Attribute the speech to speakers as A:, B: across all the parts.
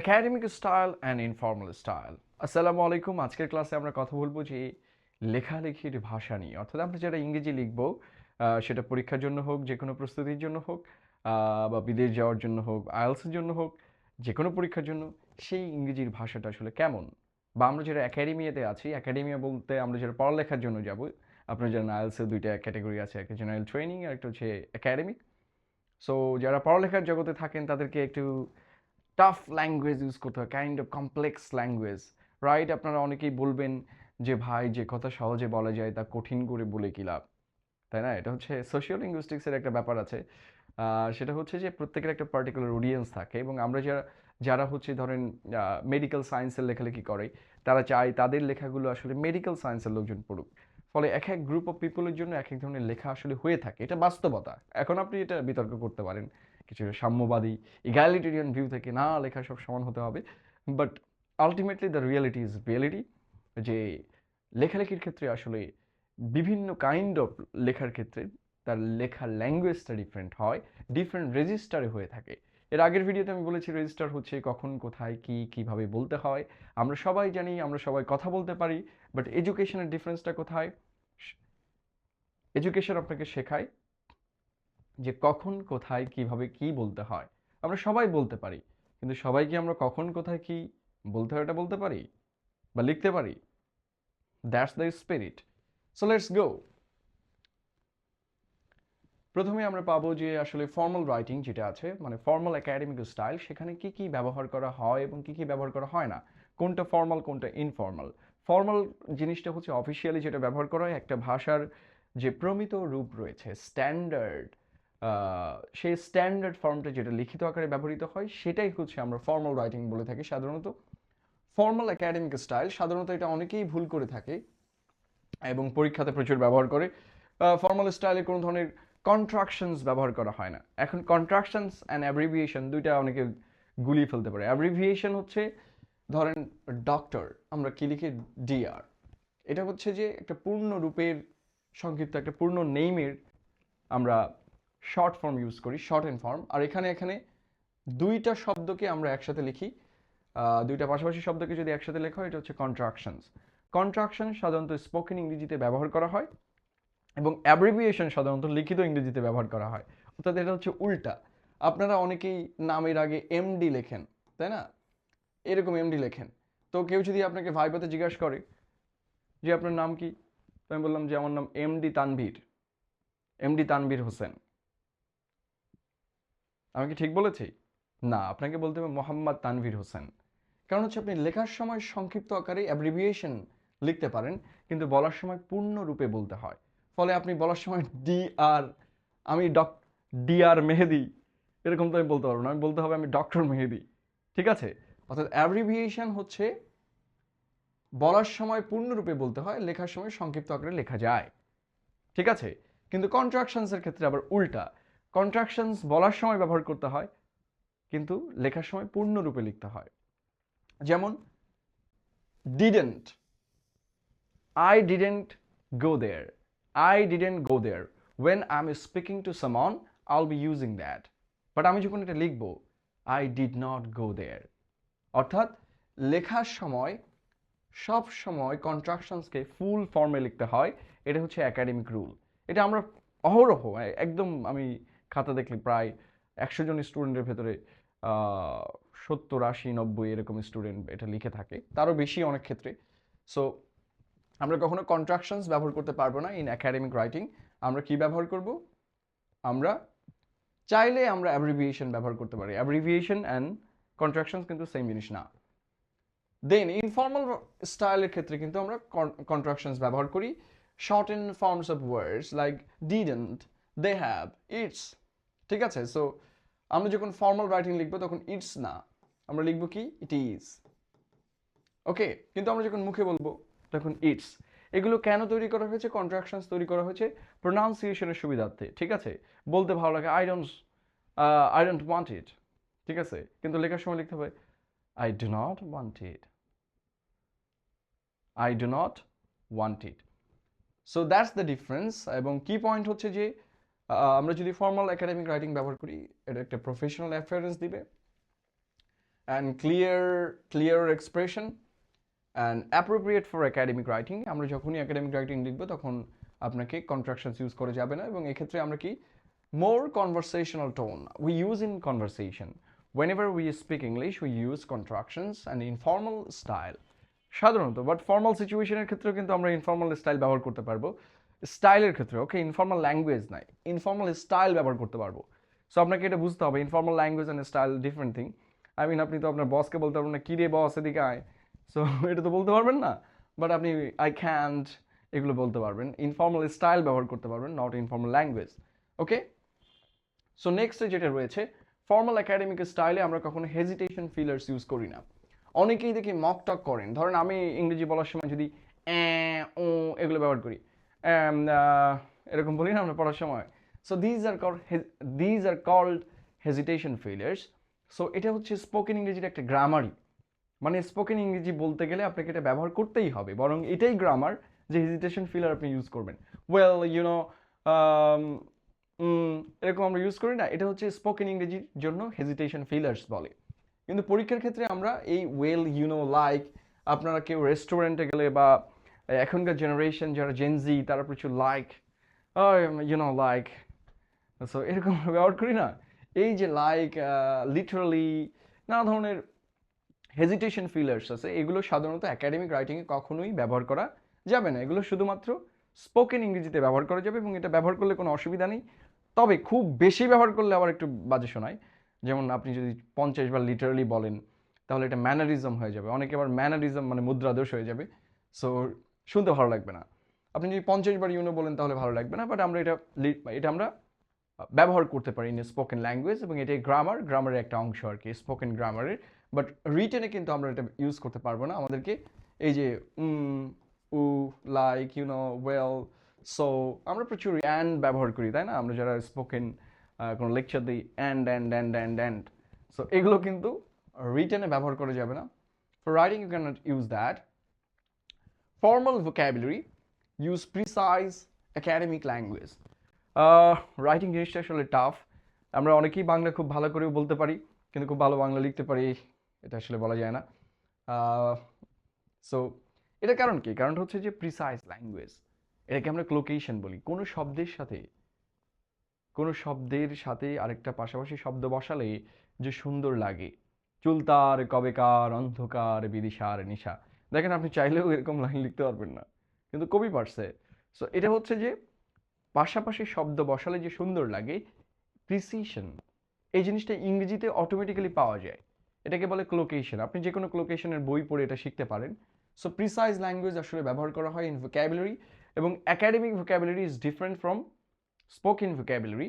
A: Academic style and informal style. আসসালামু আলাইকুম। আজকের ক্লাসে আমরা কথা বলবো যে লেখালেখির ভাষা নিয়ে, অর্থাৎ আমরা যারা ইংরেজি লিখব, সেটা পরীক্ষার জন্য হোক, যে কোনো প্রস্তুতির জন্য হোক, বা বিদেশ যাওয়ার জন্য হোক, আইএলসের জন্য হোক, যে কোনো পরীক্ষার জন্য সেই ইংরেজির ভাষাটা আসলে কেমন। বা আমরা যারা একাডেমিয়াতে আছি, একাডেমিয়া বলতে আমরা যারা পড়ালেখার জন্য যাব, আপনার যারা আইএলসের দুইটা ক্যাটাগরি আছে, একটা জেনারেল ট্রেনিং আর একটা হচ্ছে একাডেমিক। সো যারা পড়ালেখার জগতে থাকেন তাদেরকে একটু টাফ ল্যাঙ্গুয়েজ ইউজ করতে হয়, kind of complex language, right? আপনারা অনেকেই বলবেন যে ভাই, যে কথা সহজে বলা যায় তা কঠিন করে বলে কি লাভ, তাই না? এটা হচ্ছে সোশিও লিঙ্গুইস্টিক্সের একটা ব্যাপার আছে। সেটা হচ্ছে যে প্রত্যেকের একটা পার্টিকুলার অডিয়েন্স থাকে, এবং আমরা যারা যারা হচ্ছে ধরেন মেডিকেল সায়েন্সের লেখালেখি করে, তারা চায় তাদের লেখাগুলো আসলে মেডিকেল সায়েন্সের লোকজন পড়ুক। ফলে এক এক গ্রুপ অফ পিপলের জন্য এক এক ধরনের লেখা আসলে হয়ে থাকে, এটা বাস্তবতা। এখন আপনি এটা বিতর্ক করতে পারেন কিছু সাম্যবাদী ইগালিটেরিয়ান ভিউ থেকে, না লেখা সব সমান হতে হবে, but ultimately the reality is reality, যে লেখালেখির ক্ষেত্রে আসলে বিভিন্ন কাইন্ড অফ লেখার ক্ষেত্রে তার লেখার ল্যাঙ্গুয়েজটা ডিফারেন্ট হয়, ডিফারেন্ট রেজিস্টারে হয়ে থাকে। এর আগের ভিডিওতে আমি বলেছি রেজিস্টার হচ্ছে কখন, কোথায়, কি কিভাবে বলতে হয়। আমরা সবাই জানি, আমরা সবাই কথা বলতে পারি, বাট এডুকেশনের ডিফারেন্সটা কোথায়? এডুকেশন আপনাকে শেখায় যে কখন, কোথায়, কিভাবে কি বলতে হয়। আমরা সবাই বলতে পারি, কিন্তু সবাই কি আমরা কখন, কোথায়, কি বলতে হয় এটা বলতে পারি বা লিখতে পারি? That's the spirit. So let's go. প্রথমে আমরা পাবো যে আসলে ফর্মাল রাইটিং যেটা আছে, মানে ফর্মাল একাডেমিক স্টাইল, সেখানে কি কি ব্যবহার করা হয় এবং কি কি ব্যবহার করা হয় না, কোনটা ফর্মাল কোনটা ইনফর্মাল। ফর্মাল জিনিসটা হচ্ছে অফিসিয়ালি যেটা ব্যবহার করা হয়, একটা ভাষার যে প্রমিত রূপ রয়েছে, স্ট্যান্ডার্ড, সেই স্ট্যান্ডার্ড ফর্মটা যেটা লিখিত আকারে ব্যবহৃত হয়, সেটাই হচ্ছে আমরা ফর্মাল রাইটিং বলে থাকি সাধারণত। ফর্মাল একাডেমিক স্টাইল সাধারণত এটা অনেকেই ভুল করে থাকে এবং পরীক্ষাতে প্রচুর ব্যবহার করে। ফর্মাল স্টাইলে কোনো ধরনের কন্ট্রাকশনস ব্যবহার করা হয় না। এখন কন্ট্রাকশনস অ্যান্ড অ্যাব্রিভিয়েশন দুইটা অনেকে গুলিয়ে ফেলতে পারে। অ্যাব্রিভিয়েশন হচ্ছে, ধরেন ডক্টর, আমরা কি লিখি? ডিআর। এটা হচ্ছে যে একটা পূর্ণ রূপের সংক্ষিপ্ত, একটা পূর্ণ নেইমের আমরা শর্ট ফর্ম ইউজ করি, শর্ট এন্ড ফর্ম। আর এখানে এখানে দুইটা শব্দকে আমরা একসাথে লিখি, দুইটা পাশাপাশি শব্দকে যদি একসাথে লেখা হয়, এটা হচ্ছে কন্ট্রাকশনস। কন্ট্রাকশন সাধারণত স্পোকেন ইংরেজিতে ব্যবহার করা হয়, এবং অ্যাব্রিভিয়েশন সাধারণত লিখিত ইংরেজিতে ব্যবহার করা হয়। অর্থাৎ এটা হচ্ছে উল্টা। আপনারা অনেকেই নামের আগে এমডি লেখেন, তাই না? এরকম এমডি লেখেন। তো কেউ যদি আপনাকে ভাইবাতে জিজ্ঞাসা করে যে আপনার নাম কি, তো আমি বললাম যে আমার নাম এমডি তানভীর, এমডি তানভীর হোসেন। আমি কি ঠিক বলেছি? না, আপনাকে বলতে হবে মোহাম্মদ তানভীর হোসেন। কারণ হচ্ছে আপনি লেখার সময় সংক্ষিপ্ত আকারে অ্যাব্রিভিয়েশন লিখতে পারেন, কিন্তু বলার সময় পূর্ণ রূপে বলতে হয়। ফলে আপনি বলার সময় ডি আর, আমি ডি আর মেহেদি, এরকম তো আমি বলতে পারবো না। আমি বলতে হবে আমি ডক্টর মেহেদি। ঠিক আছে? অর্থাৎ অ্যাব্রিভিয়েশন হচ্ছে বলার সময় পূর্ণরূপে বলতে হয়, লেখার সময় সংক্ষিপ্ত আকারে লেখা যায়। ঠিক আছে? কিন্তু কন্ট্রাকশনসের ক্ষেত্রে আবার উল্টা। কন্ট্রাকশনস বলার সময় ব্যবহার করতে হয়, কিন্তু লেখার সময় পূর্ণরূপে লিখতে হয়। যেমন didn't, I didn't go there, I didn't go there. When I'm speaking to someone, I'll be using that. But আমি যখন এটা লিখব, I did not go there, অর্থাৎ লেখার সময় সব সময় কন্ট্রাকশনসকে ফুল ফর্মে লিখতে হয়। এটা হচ্ছে একাডেমিক রুল। এটা আমরা অহরহ, একদম আমি খাতা দেখলে প্রায় 100 জন স্টুডেন্টের ভেতরে 70, 80, 90 এরকম স্টুডেন্ট এটা লিখে থাকে, তারও বেশি অনেক ক্ষেত্রে। সো আমরা কখনো কন্ট্রাকশনস ব্যবহার করতে পারবো না ইন একাডেমিক রাইটিং। আমরা কি ব্যবহার করব? আমরা চাইলে আমরা অ্যাব্রিভিয়েশন ব্যবহার করতে পারি। অ্যাব্রিভিয়েশন অ্যান্ড কন্ট্রাকশনস কিন্তু সেম জিনিস না। দেন ইনফর্মাল স্টাইলের ক্ষেত্রে কিন্তু আমরা কন্ট্রাকশনস ব্যবহার করি, short and forms of words like didn't, they have, it's. ঠিক আছে? সো আমরা যখন ফর্মাল রাইটিং লিখবো তখন ইটস না, আমরা লিখবো কি? It is. ওকে? কিন্তু আমরা যখন মুখে বলবো তখন ইটস। এগুলো কেন তৈরি করা হয়েছে? কন্ট্রাকশনস তৈরি করা হয়েছে প্রোনাউন্সিয়েশনের সুবিধার্থে। ঠিক আছে? বলতে ভালো লাগে, আই ডোন্ট ওয়ান্ট ইট। ঠিক আছে? কিন্তু লেখার সময় লিখতে হবে I do not want it, I do not want it. So that's the difference. এবং কি পয়েন্ট হচ্ছে যে আমরা যদি ফর্মাল একাডেমিক রাইটিং ব্যবহার করি, এটা একটা প্রফেশনাল অ্যাপিয়ারেন্স দিবে, and clear expression and appropriate for academic writing. আমরা যখনই একাডেমিক রাইটিং লিখবো তখন আপনাকে কন্ট্রাকশনস ইউজ করে যাবে না, এবং এক্ষেত্রে আমরা কি more conversational tone we use in conversation. whenever we speak English we use contractions and informal style সাধারণত, বাট ফর্মাল সিচুয়েশনের ক্ষেত্রেও কিন্তু আমরা ইনফর্মাল স্টাইল ব্যবহার করতে পারবো। স্টাইলের ক্ষেত্রে ওকে, ইনফর্মাল ল্যাঙ্গুয়েজ নাই, ইনফর্মাল স্টাইল ব্যবহার করতে পারবো। সো আপনাকে এটা বুঝতে হবে, informal language and style different thing. I mean আপনি তো আপনার বসকে বলতে পারবেন না কী রে বস এদিকে আয়, সো এটা তো বলতে পারবেন না, বাট আপনি আই ক্যান্ট এগুলো বলতে পারবেন। ইনফর্মাল স্টাইল ব্যবহার করতে পারবেন, not informal language. Okay, so নেক্সটে যেটা রয়েছে, ফর্মাল একাডেমিক স্টাইলে আমরা কখনো হেজিটেশন ফিলার্স ইউজ করি না। অনেকেই দেখি মক টক করেন, ধরেন আমি ইংরেজি বলার সময় যদি ও এগুলো ব্যবহার করি, এরকম বলি না আমরা পড়ার সময়, so these are called hesitation failures. So এটা হচ্ছে স্পোকেন ইংরেজির একটা গ্রামারই, মানে স্পোকেন ইংরেজি বলতে গেলে আপনাকে এটা ব্যবহার করতেই হবে, বরং এটাই গ্রামার যে হেজিটেশন ফিলার আপনি ইউজ করবেন। ওয়েল ইউনো এরকম আমরা ইউজ করি না, এটা হচ্ছে স্পোকেন ইংরেজির জন্য হেজিটেশন ফিলার্স বলে। কিন্তু পরীক্ষার ক্ষেত্রে আমরা এই ওয়েল ইউনো লাইক, আপনারা কেউ রেস্টুরেন্টে গেলে বা এখনকার জেনারেশন যারা জেনজি তারা প্রচুর লাইক ইউনো লাইক, সো এরকম ব্যবহার করি না। এই যে লাইক লিটারালি নানা ধরনের হেজিটেশন ফিলার্স আছে, এগুলো সাধারণত একাডেমিক রাইটিংয়ে কখনোই ব্যবহার করা যাবে না। এগুলো শুধুমাত্র স্পোকেন ইংরেজিতে ব্যবহার করা যাবে, এবং এটা ব্যবহার করলে কোনো অসুবিধা নেই। তবে খুব বেশি ব্যবহার করলে আবার একটু বাজে শোনায়। যেমন আপনি যদি 50 বার লিটারালি বলেন তাহলে এটা ম্যানারিজম হয়ে যাবে, অনেকে আবার ম্যানারিজম মানে মুদ্রাদোষ হয়ে যাবে, সো শুনতে ভালো লাগবে না। আপনি যদি 50 বার ইউনো বলেন তাহলে ভালো লাগবে না, বাট আমরা এটা আমরা ব্যবহার করতে পারি ইন স্পোকেন ল্যাঙ্গুয়েজ, এবং এটাই গ্রামারের একটা অংশ আর কি, স্পোকেন গ্রামারের। বাট রিটেনে কিন্তু আমরা এটা ইউজ করতে পারবো না। আমাদেরকে এই যে উ লাইক ইউনো ওয়েল, সো আমরা প্রচুর অ্যান্ড ব্যবহার করি, তাই না? আমরা যারা স্পোকেন কোনো লেকচার দিই অ্যান্ড, সো এগুলো কিন্তু রিটেনে ব্যবহার করা যাবে না। For writing you can not use that. Formal vocabulary, use precise academic language. Writing জিনিসটা আসলে টাফ। আমরা অনেকেই বাংলা খুব ভালো করেও বলতে পারি, কিন্তু খুব ভালো বাংলা লিখতে পারি এটা আসলে বলা যায় না। সো এটার কারণ কি? কারণটা হচ্ছে যে প্রিসাইজ ল্যাঙ্গুয়েজ, এটাকে আমরা ক্লোকেশন বলি। কোনো শব্দের সাথে আরেকটা পাশাপাশি শব্দ বসালে যে সুন্দর লাগে, চুলতার কবেকার অন্ধকার বিদিশার নিশা, দেখেন আপনি চাইলেও এরকম লাইন লিখতে পারবেন না, কিন্তু কবি পারছে। সো এটা হচ্ছে যে পাশাপাশি শব্দ বসালে যে সুন্দর লাগে, প্রিসিশন, এই জিনিসটা ইংরেজিতে অটোমেটিক্যালি পাওয়া যায়, এটাকে বলে ক্লোকেশন। আপনি যে কোনো ক্লোকেশনের বই পড়ে এটা শিখতে পারেন। সো প্রিসাইজ ল্যাঙ্গুয়েজ আসলে ব্যবহার করা হয় ইন ভোক্যাবুলারি, এবং academic vocabulary is different from spoken vocabulary.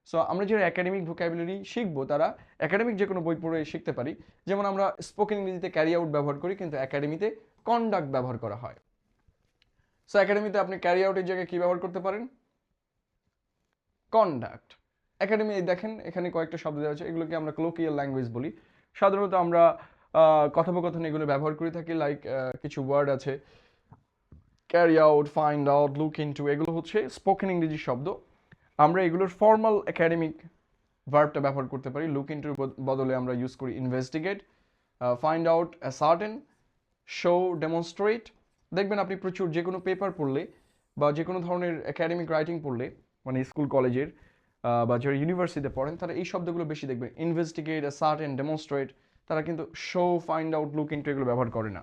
A: So আমরা যারা একাডেমিক ভোক্যাবুলারি শিখবো তারা একাডেমিক যে কোনো বই পড়ে শিখতে পারি। যেমন আমরা স্পোকেন ইংরেজিতে ক্যারি আউট ব্যবহার করি, কিন্তু একাডেমিতে কন্ডাক্ট ব্যবহার করা হয়। সো একাডেমিতে আপনি ক্যারি আউটের জায়গায় কী ব্যবহার করতে পারেন? কন্ডাক্ট। একাডেমি দেখেন এখানে কয়েকটা শব্দ দেওয়া আছে, এগুলোকে আমরা ক্লোকিয়াল ল্যাঙ্গুয়েজ বলি। সাধারণত আমরা কথোপকথনে এগুলো ব্যবহার করে থাকি, লাইক কিছু ওয়ার্ড আছে, carry out, find out, look into, এগুলো হচ্ছে স্পোকেন ইংরেজি শব্দ। আমরা এগুলোর ফর্মাল একাডেমিক ভার্বটা ব্যবহার করতে পারি। লুক ইনটুর বদলে আমরা ইউজ করি investigate, find out, ascertain, show, demonstrate. দেখবেন আপনি প্রচুর যে কোনো পেপার পড়লে বা যে কোনো ধরনের একাডেমিক রাইটিং পড়লে, মানে স্কুল কলেজের বা যারা ইউনিভার্সিটিতে পড়েন তারা এই শব্দগুলো বেশি দেখবেন, ইনভেস্টিগেট, অ্যাসার্টেন, ডেমনস্ট্রেট। তারা কিন্তু show, find out, look into এগুলো ব্যবহার করে না।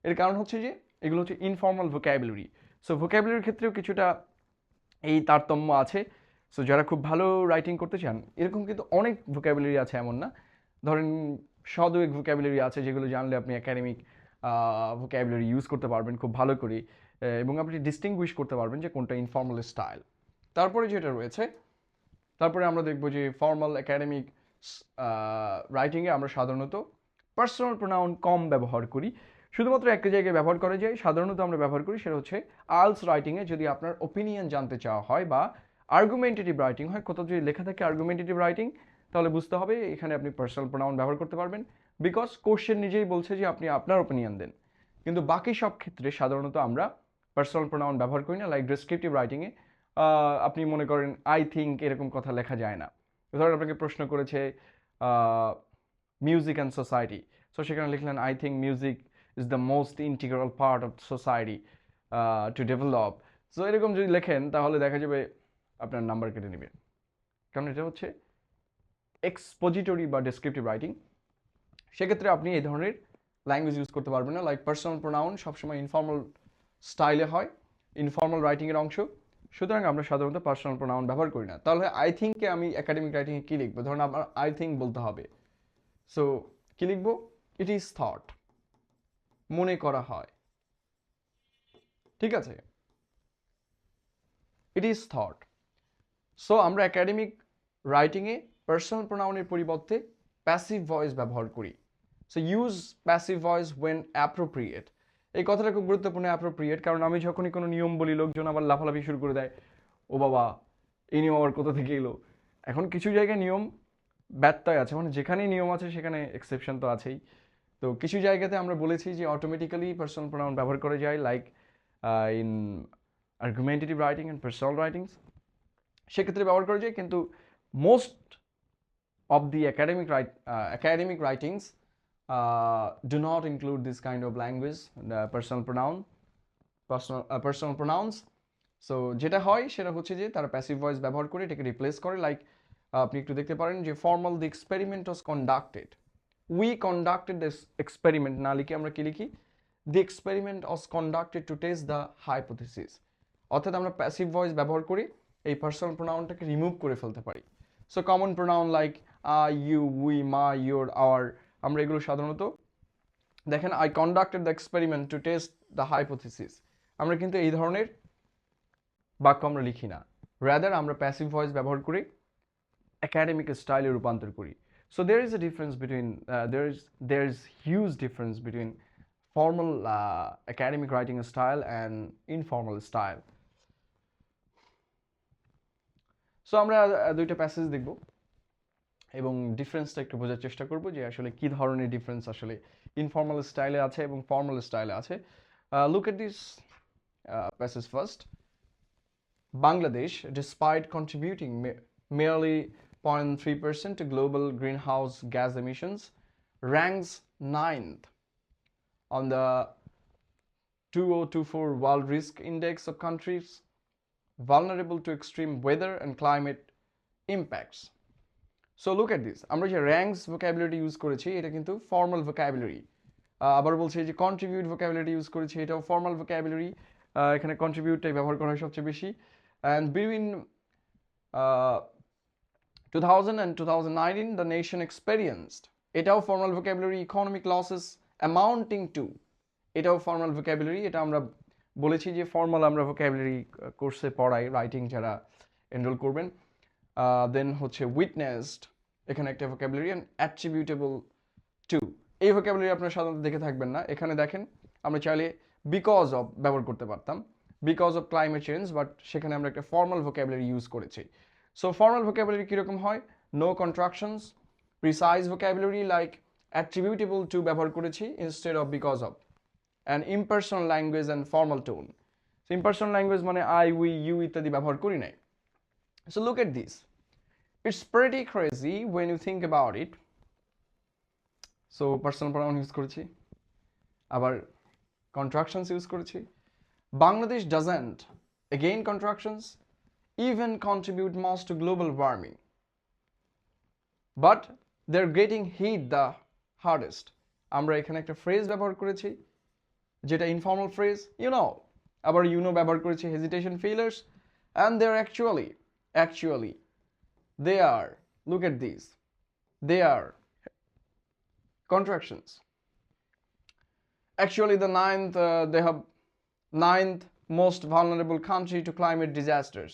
A: এর কারণ হচ্ছে যে এগুলো হচ্ছে ইনফর্মাল ভোক্যাবুলারি। সো ভোক্যাবুলারির ক্ষেত্রেও কিছুটা এই তারতম্য আছে। সো যারা খুব ভালো রাইটিং করতে চান, এরকম কিন্তু অনেক ভোক্যাবুলারি আছে, এমন না। ধরেন শতক ভোক্যাবুলারি আছে যেগুলো জানলে আপনি একাডেমিক ভোক্যাবুলারি ইউজ করতে পারবেন খুব ভালো করে, এবং আপনি ডিস্টিংগুইশ করতে পারবেন যে কোনটা ইনফর্মাল স্টাইল। তারপরে যেটা রয়েছে, তারপরে আমরা দেখব যে ফর্মাল একাডেমিক রাইটিংয়ে আমরা সাধারণত পার্সোনাল প্রোনাউন কম ব্যবহার করি, শুধুমাত্র একটা জায়গায় ব্যবহার করা যায়, সাধারণত আমরা ব্যবহার করি, সেটা হচ্ছে আইএলটিএস রাইটিংয়ে। যদি আপনার ওপিনিয়ন জানতে চাওয়া হয় বা আর্গুমেন্টেটিভ রাইটিং হয়, কোথাও যদি লেখা থাকে আর্গুমেন্টেটিভ রাইটিং, তাহলে বুঝতে হবে এখানে আপনি পার্সোনাল প্রোনাউন ব্যবহার করতে পারবেন, বিকজ কোশ্চেন নিজেই বলছে যে আপনি আপনার ওপিনিয়ন দেন। কিন্তু বাকি সব ক্ষেত্রে সাধারণত আমরা পার্সোনাল প্রোনাউন ব্যবহার করি না। লাইক ডেসক্রিপটিভ রাইটিংয়ে আপনি মনে করেন আই থিঙ্ক এরকম কথা লেখা যায় না। ধরেন আপনাকে প্রশ্ন করেছে মিউজিক অ্যান্ড সোসাইটি। সো সেখানে লিখলেন I think music is the most integral part of society to develop. So এরকম যদি লেখেন তাহলে দেখা যাবে আপনার নাম্বার কেটে নেবে, কারণ এটা হচ্ছে এক্সপোজিটরি বা ডেসক্রিপটিভ রাইটিং। সেক্ষেত্রে আপনি এই ধরনের ল্যাঙ্গুয়েজ ইউজ করতে পারবেন না। লাইক পার্সোনাল প্রোনাউন সবসময় ইনফর্মাল স্টাইলে হয়, ইনফর্মাল রাইটিংয়ের অংশ, সুতরাং আমরা সাধারণত পার্সোনাল প্রোনাউন ব্যবহার করি না। তাহলে আই থিঙ্ককে আমি একাডেমিক রাইটিংয়ে কী লিখবো? ধরুন আমার আই থিঙ্ক বলতে হবে, সো কী লিখবো? ইট ইজ থট, মনে করা হয়, ঠিক আছে, ইট ইজ থট। সো আমরা একাডেমিক রাইটিংয়ে পার্সোনাল প্রোনাউনের পরিবর্তে প্যাসিভ ভয়েস ব্যবহার করি। So use passive voice when appropriate. এই কথাটা খুব গুরুত্বপূর্ণ, অ্যাপ্রোপ্রিয়েট, কারণ আমি যখনই কোনো নিয়ম বলি লোকজন আবার লাফালাফি শুরু করে দেয়, ও বাবা এই নিয়ম আবার কোথা থেকে এলো। এখন কিছু জায়গায় নিয়ম ব্যত্যয় আছে, মানে যেখানেই নিয়ম আছে সেখানে এক্সেপশন তো আছেই। তো কিছু জায়গাতে আমরা বলেছি যে অটোমেটিক্যালি পার্সোনাল প্রোনাউন ব্যবহার করা যায়, like in argumentative writing and personal writings, সেক্ষেত্রে ব্যবহার করা যায়। কিন্তু most of the academic writings do not include this kind of language, personal pronouns. So যেটা হয় সেটা হচ্ছে যে তারা প্যাসিভ ভয়েস ব্যবহার করে এটাকে রিপ্লেস করে। লাইক আপনি একটু দেখতে পারেন যে formal the experiment was conducted, we conducted this experiment না লিখে আমরা কি লিখি? The experiment was conducted to test the hypothesis. অর্থাৎ আমরা প্যাসিভ ভয়েস ব্যবহার করে এই পার্সোনাল প্রোনাউনটাকে রিমুভ করে ফেলতে পারি। So common pronoun like I, you, we, my, your, our, আমরা এগুলো সাধারণত দেখেন I conducted the experiment to test the hypothesis, আমরা কিন্তু এই ধরনের বাক্য আমরা লিখি না, রাদার আমরা প্যাসিভ ভয়েস ব্যবহার করে একাডেমিক স্টাইলে রূপান্তর করি। So there is a difference between there is huge difference between formal academic writing style and informal style. So আমরা দুইটা প্যাসেজ দেখব এবং ডিফারেন্সটা একটু বোঝার চেষ্টা করব যে আসলে কি ধরনের ডিফারেন্স আসলে ইনফর্মাল স্টাইলে আছে এবং ফর্মাল স্টাইলে আছে। Look at this passage first. Bangladesh, despite contributing merely 0.3% to global greenhouse gas emissions, ranks 9th on the 2024 World Risk Index of countries vulnerable to extreme weather and climate impacts. So look at this, আমরা যে ranks vocabulary use করেছি এটা কিন্তু formal vocabulary, আবার বলছি যে contribute vocabulary use করেছি, এটাও ফর্মাল vocabulary, এখানে contributeটাই ব্যবহার করা হয় সবচেয়ে বেশি। And between 2000 and 2019 the nation experienced, এটাও formal vocabulary, economic losses amounting to, এটাও ফর্মাল vocabulary, এটা আমরা বলেছি যে ফর্মাল আমরা vocabulary কোর্সে পড়াই রাইটিং যারা এনরোল করবেন। দেন হচ্ছে witnessed, এখানে একটা vocabulary, and attributable to, এই vocabulary আপনারা সাধারণত দেখে থাকবেন না, এখানে দেখেন আমরা চাইলে বিকজ অফ ব্যবহার করতে পারতাম, because of climate change, but সেখানে আমরা একটা ফর্মাল vocabulary ইউজ করেছি। সো ফর্মাল vocabulary কীরকম হয়? No contractions, precise vocabulary like attributable to ব্যবহার করেছি instead of because of, and impersonal language and formal tone. So impersonal language মানে I, we, you ইত্যাদি ব্যবহার করি নাই। So look at this, it's pretty crazy when you think about it. So personal pronoun use করেছি, আবার contractions use করেছি। Bangladesh doesn't, again contractions, even contribute most to global warming, but they're getting hit the hardest. আমরা এখানে একটা phrase ব্যবহার করেছি যেটা informal phrase, you know, আবার ইউ নো ব্যবহার করেছি hesitation ফেইলার্স, and they're actually they are, look at these, they are contractions. Actually the they have 9th most vulnerable country to climate disasters.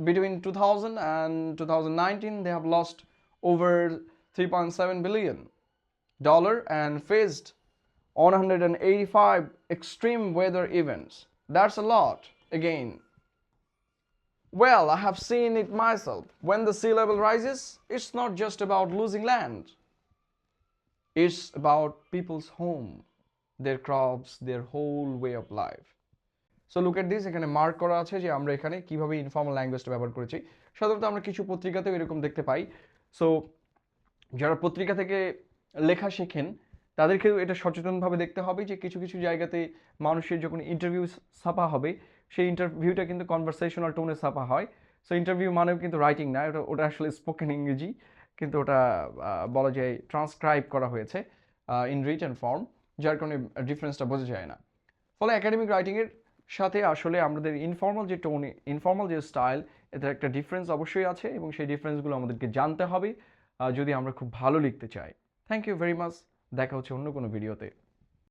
A: Between 2000 and 2019 they have lost over $3.7 billion and faced 185 extreme weather events. That's a lot. Again, well, I have seen it myself. When the sea level rises, it's not just about losing land, it's about people's home, their crops, their whole way of life. So look at this, এখানে mark করা আছে যে আমরা এখানে কিভাবে informal ল্যাঙ্গুয়েজটা ব্যবহার করেছি। সাধারণত আমরা কিছু পত্রিকাতেও এরকম দেখতে পাই। সো যারা পত্রিকা থেকে লেখা শেখেন তাদেরকেও এটা সচেতনভাবে দেখতে হবে যে কিছু কিছু জায়গাতে মানুষের যখন ইন্টারভিউ ছাপা হবে সেই ইন্টারভিউটা কিন্তু কনভারসেশনাল টোনে ছাপা হয়। সো ইন্টারভিউ মানেও কিন্তু রাইটিং না, ওটা ওটা আসলে স্পোকেন ইংরেজি, কিন্তু ওটা বলা যায় ট্রান্সক্রাইব করা হয়েছে ইন রিটেন ফর্ম, যার কারণে ডিফারেন্সটা বোঝা যায় না। ফলে একাডেমিক রাইটিংয়ের সাথে আসলে আমাদের ইনফর্মাল যে টোন, ইনফর্মাল যে স্টাইল, এটার একটা ডিফারেন্স অবশ্যই আছে এবং সেই ডিফারেন্সগুলো আমাদেরকে জানতে হবে যদি আমরা খুব ভালো লিখতে চাই। Thank you very much. দেখা হচ্ছে অন্য কোনো ভিডিওতে।